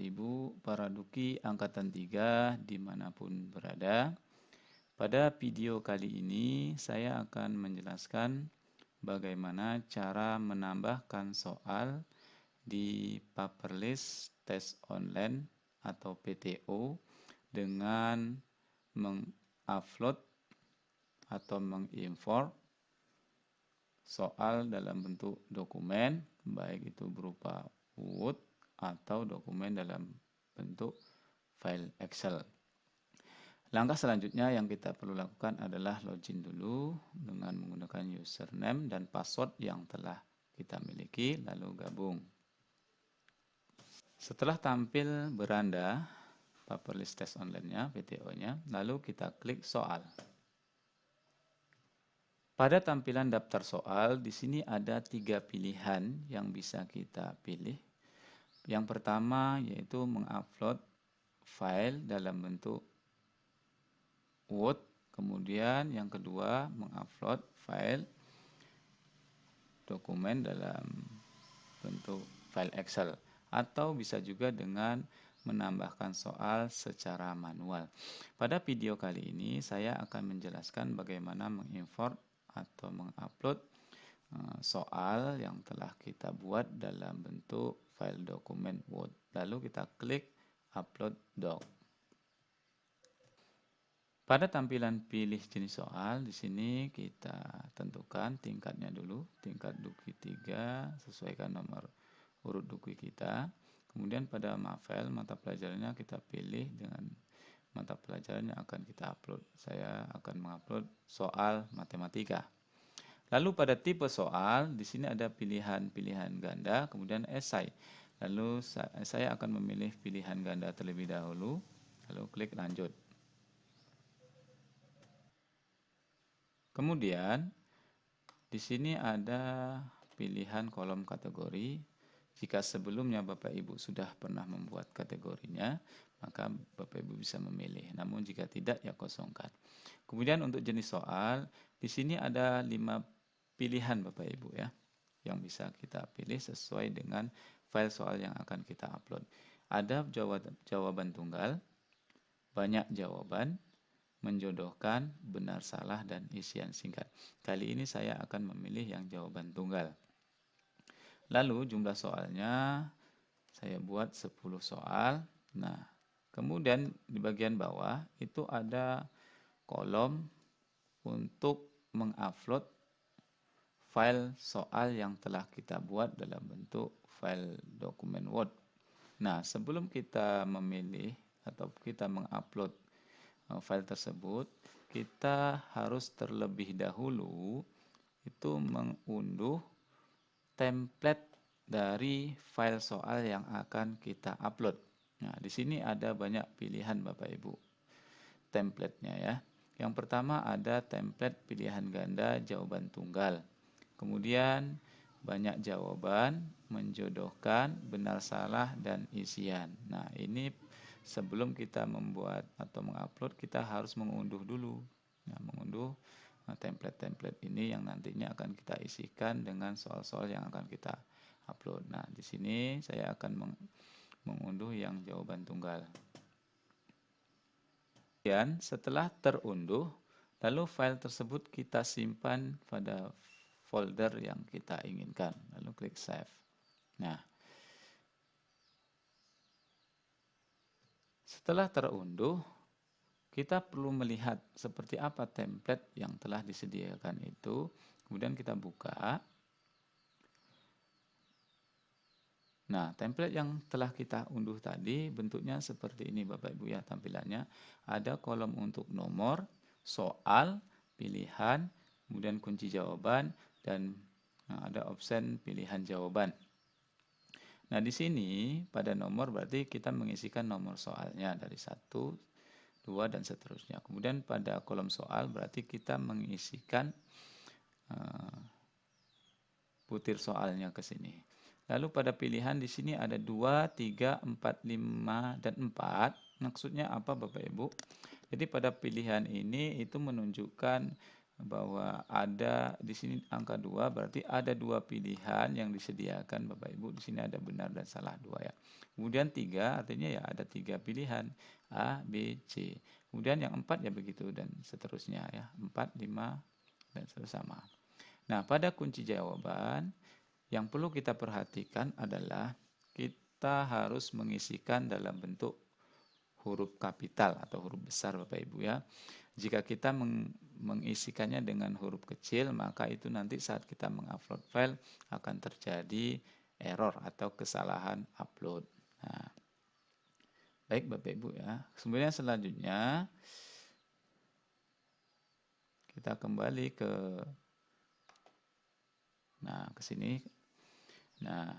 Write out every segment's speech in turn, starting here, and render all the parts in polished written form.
Ibu, para Duki Angkatan 3 dimanapun berada. Pada video kali ini saya akan menjelaskan bagaimana cara menambahkan soal di Paperless Test Online atau PTO dengan mengupload atau mengimport soal dalam bentuk dokumen, baik itu berupa Word atau dokumen dalam bentuk file Excel. Langkah selanjutnya yang kita perlu lakukan adalah login dulu dengan menggunakan username dan password yang telah kita miliki, lalu gabung. Setelah tampil beranda Paperless Test Online-nya, PTO-nya, lalu kita klik soal. Pada tampilan daftar soal, di sini ada 3 pilihan yang bisa kita pilih. Yang pertama yaitu mengupload file dalam bentuk Word, kemudian yang kedua mengupload file dokumen dalam bentuk file Excel, atau bisa juga dengan menambahkan soal secara manual. Pada video kali ini saya akan menjelaskan bagaimana mengimport atau mengupload soal yang telah kita buat dalam bentuk file dokumen Word. Lalu kita klik upload doc. Pada tampilan pilih jenis soal, di sini kita tentukan tingkatnya dulu, tingkat Duki 3, sesuaikan nomor urut Duki kita. Kemudian pada file mata pelajarannya kita pilih dengan mata pelajaran yang akan kita upload. Saya akan mengupload soal matematika. Lalu pada tipe soal, di sini ada pilihan-pilihan ganda, kemudian esai. Lalu saya akan memilih pilihan ganda terlebih dahulu, lalu klik lanjut. Kemudian di sini ada pilihan kolom kategori. Jika sebelumnya Bapak Ibu sudah pernah membuat kategorinya, maka Bapak Ibu bisa memilih. Namun jika tidak, ya kosongkan. Kemudian untuk jenis soal, di sini ada 5 pilihan Bapak Ibu ya, yang bisa kita pilih sesuai dengan file soal yang akan kita upload. Ada jawaban tunggal, banyak jawaban, menjodohkan, benar salah, dan isian singkat. Kali ini saya akan memilih yang jawaban tunggal. Lalu jumlah soalnya saya buat 10 soal. Nah, kemudian di bagian bawah itu ada kolom untuk mengupload file soal yang telah kita buat dalam bentuk file dokumen Word. Nah, sebelum kita memilih atau kita mengupload file tersebut, kita harus terlebih dahulu itu mengunduh template dari file soal yang akan kita upload. Nah, di sini ada banyak pilihan Bapak Ibu template-nya ya. Yang pertama ada template pilihan ganda jawaban tunggal. Kemudian banyak jawaban, menjodohkan, benar salah, dan isian. Nah, ini sebelum kita membuat atau mengupload, kita harus mengunduh dulu. Nah, mengunduh template-template ini yang nantinya akan kita isikan dengan soal-soal yang akan kita upload. Nah, di sini saya akan mengunduh yang jawaban tunggal. Kemudian setelah terunduh, lalu file tersebut kita simpan pada folder yang kita inginkan. Lalu klik save. Nah, setelah terunduh, kita perlu melihat seperti apa template yang telah disediakan itu. Kemudian kita buka. Nah, template yang telah kita unduh tadi bentuknya seperti ini Bapak Ibu ya tampilannya. Ada kolom untuk nomor, soal, pilihan, kemudian kunci jawaban, dan ada option pilihan jawaban. Nah, di sini pada nomor berarti kita mengisikan nomor soalnya dari 1, 2, dan seterusnya. Kemudian pada kolom soal berarti kita mengisikan butir soalnya ke sini. Lalu pada pilihan di sini ada 2, 3, 4, 5, dan 4. Maksudnya apa Bapak Ibu? Jadi pada pilihan ini itu menunjukkan bahwa ada di sini angka 2, berarti ada 2 pilihan yang disediakan Bapak Ibu. Di sini ada benar dan salah 2 ya. Kemudian 3 artinya ya ada 3 pilihan A, B, C. Kemudian yang 4 ya begitu dan seterusnya ya. 4, 5 dan seterusnya sama. Nah, pada kunci jawaban yang perlu kita perhatikan adalah kita harus mengisikan dalam bentuk huruf kapital atau huruf besar Bapak Ibu ya. Jika kita mengisikannya dengan huruf kecil, maka itu nanti saat kita mengupload file akan terjadi error atau kesalahan upload. Nah, baik Bapak Ibu ya. Kemudian selanjutnya kita kembali ke sini. Nah,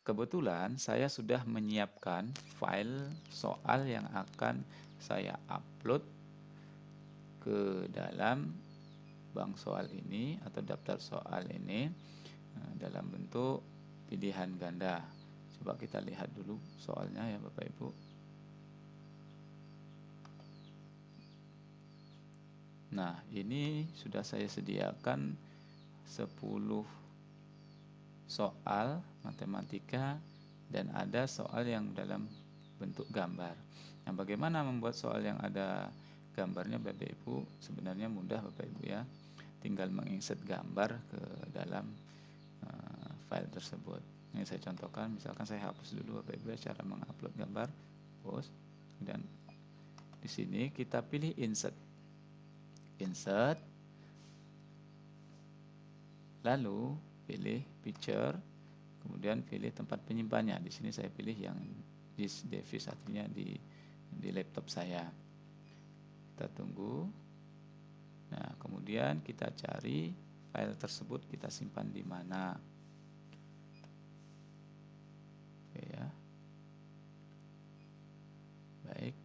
kebetulan saya sudah menyiapkan file soal yang akan saya upload ke dalam bank soal ini atau daftar soal ini dalam bentuk pilihan ganda. Coba kita lihat dulu soalnya ya Bapak Ibu. Nah, ini sudah saya sediakan 10 soal matematika dan ada soal yang dalam bentuk gambar. Nah, bagaimana membuat soal yang ada gambarnya Bapak Ibu? Sebenarnya mudah Bapak Ibu ya. Tinggal menginsert gambar ke dalam file tersebut. Ini saya contohkan, misalkan saya hapus dulu Bapak Ibu ya, cara mengupload gambar. Post. Dan di sini kita pilih insert. Insert. Lalu pilih picture. Kemudian pilih tempat penyimpannya. Di sini saya pilih yang disk device, artinya di laptop saya. Kita tunggu. Nah, kemudian kita cari file tersebut kita simpan di mana. Oke ya. Baik.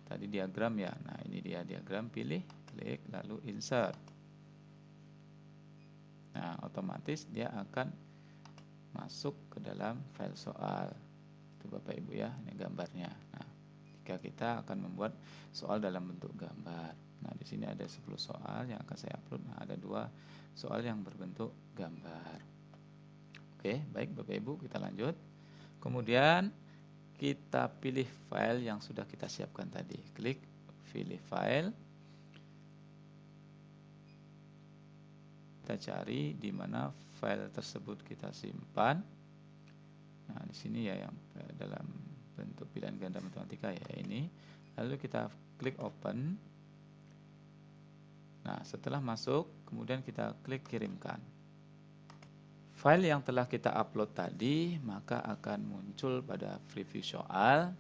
Tadi diagram ya. Nah, ini dia diagram, pilih, klik, lalu insert. Nah, otomatis dia akan masuk ke dalam file soal. Itu Bapak Ibu ya, ini gambarnya. Nah, jika kita akan membuat soal dalam bentuk gambar. Nah, di sini ada 10 soal yang akan saya upload. Nah, ada 2 soal yang berbentuk gambar. Oke, baik Bapak Ibu, kita lanjut. Kemudian kita pilih file yang sudah kita siapkan tadi. Klik pilih file. Kita cari di mana file tersebut kita simpan. Nah, di sini ya yang dalam bentuk pilihan ganda matematika ya ini. Lalu kita klik open. Nah, setelah masuk, kemudian kita klik kirimkan. File yang telah kita upload tadi, maka akan muncul pada preview soal.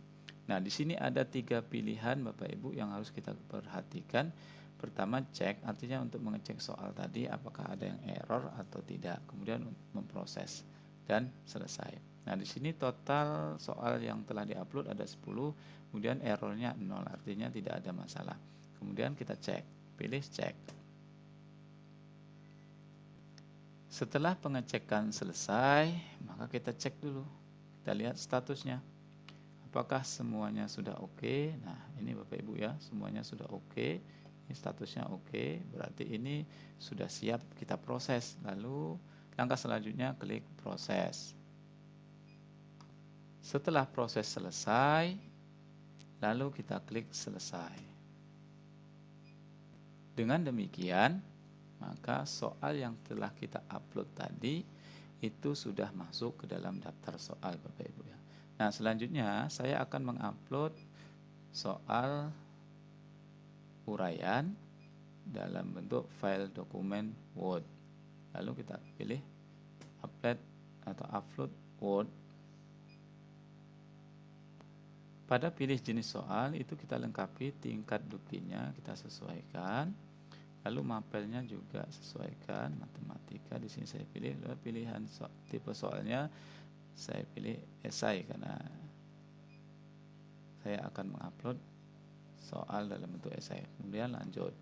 Nah, di sini ada 3 pilihan Bapak Ibu yang harus kita perhatikan. Pertama, cek, artinya untuk mengecek soal tadi apakah ada yang error atau tidak. Kemudian memproses dan selesai. Nah, di sini total soal yang telah diupload ada 10, kemudian errornya 0, artinya tidak ada masalah. Kemudian kita cek, pilih cek. Setelah pengecekan selesai, maka kita cek dulu. Kita lihat statusnya. Apakah semuanya sudah oke? Nah, ini Bapak Ibu ya, semuanya sudah oke. Ini statusnya oke, berarti ini sudah siap kita proses. Lalu langkah selanjutnya klik proses. Setelah proses selesai, lalu kita klik selesai. Dengan demikian, maka soal yang telah kita upload tadi itu sudah masuk ke dalam daftar soal Bapak Ibu ya. Nah, selanjutnya saya akan mengupload soal uraian dalam bentuk file dokumen Word. Lalu kita pilih upload atau upload Word. Pada pilih jenis soal itu kita lengkapi tingkat duktinya, kita sesuaikan. Lalu mapelnya juga sesuaikan, matematika. Di sini saya pilih pilihan tipe soalnya, saya pilih esai karena saya akan mengupload soal dalam bentuk esai. Kemudian lanjut.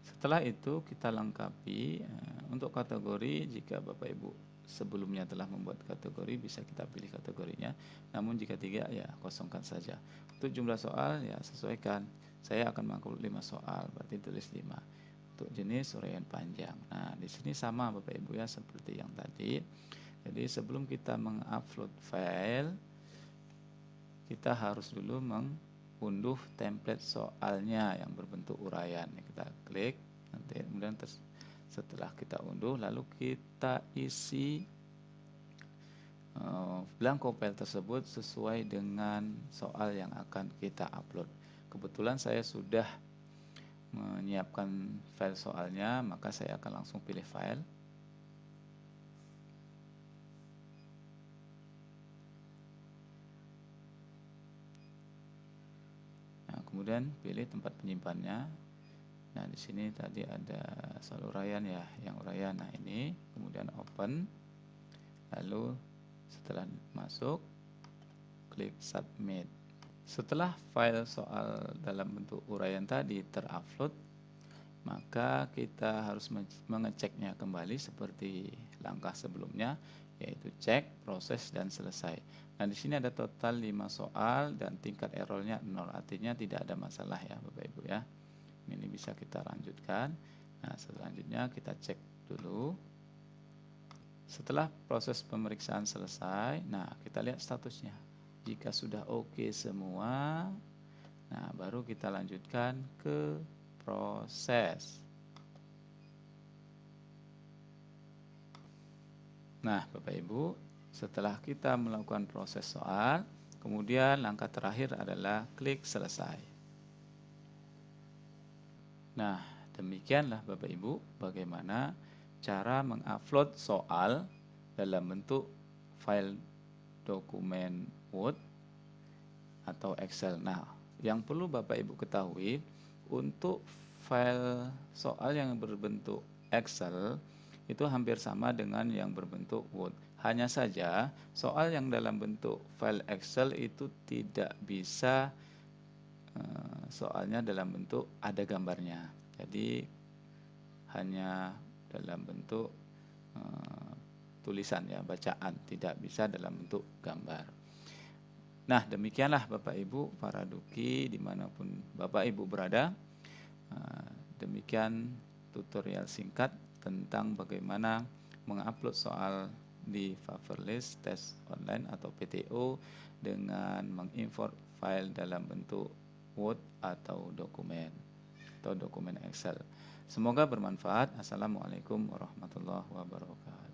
Setelah itu kita lengkapi untuk kategori. Jika Bapak Ibu sebelumnya telah membuat kategori, bisa kita pilih kategorinya. Namun jika tidak, ya kosongkan saja. Untuk jumlah soal, ya sesuaikan saya akan mengupload 5 soal, berarti tulis 5. Untuk jenis uraian panjang. Nah, di sini sama Bapak Ibu ya, seperti yang tadi. Jadi sebelum kita mengupload file, kita harus dulu mengunduh template soalnya yang berbentuk uraian. Kita klik, nanti kemudian setelah kita unduh, lalu kita isi blanko file tersebut sesuai dengan soal yang akan kita upload. Kebetulan saya sudah menyiapkan file soalnya, maka saya akan langsung pilih file. Nah, kemudian pilih tempat penyimpannya. Nah, di sini tadi ada soal uraian ya, yang uraian. Nah, ini kemudian open. Lalu setelah masuk, klik submit. Setelah file soal dalam bentuk uraian tadi terupload, maka kita harus mengeceknya kembali seperti langkah sebelumnya, yaitu cek, proses, dan selesai. Nah, di sini ada total 5 soal dan tingkat errornya 0, artinya tidak ada masalah ya Bapak Ibu ya. Ini bisa kita lanjutkan. Nah, selanjutnya kita cek dulu. Setelah proses pemeriksaan selesai, nah kita lihat statusnya. Jika sudah oke semua, nah baru kita lanjutkan ke proses. Nah, Bapak Ibu, setelah kita melakukan proses soal, kemudian langkah terakhir adalah klik selesai. Nah, demikianlah Bapak Ibu bagaimana cara mengupload soal dalam bentuk file dokumen Word atau Excel. Nah, yang perlu Bapak Ibu ketahui, untuk file soal yang berbentuk Excel itu hampir sama dengan yang berbentuk Word. Hanya saja soal yang dalam bentuk file Excel itu tidak bisa soalnya dalam bentuk ada gambarnya. Jadi hanya dalam bentuk tulisan ya, bacaan, tidak bisa dalam bentuk gambar. Nah, demikianlah Bapak Ibu para duki dimanapun Bapak Ibu berada. Demikian tutorial singkat tentang bagaimana mengupload soal di Paperless Test Online atau PTO dengan mengimport file dalam bentuk Word atau dokumen Excel. Semoga bermanfaat. Assalamualaikum warahmatullahi wabarakatuh.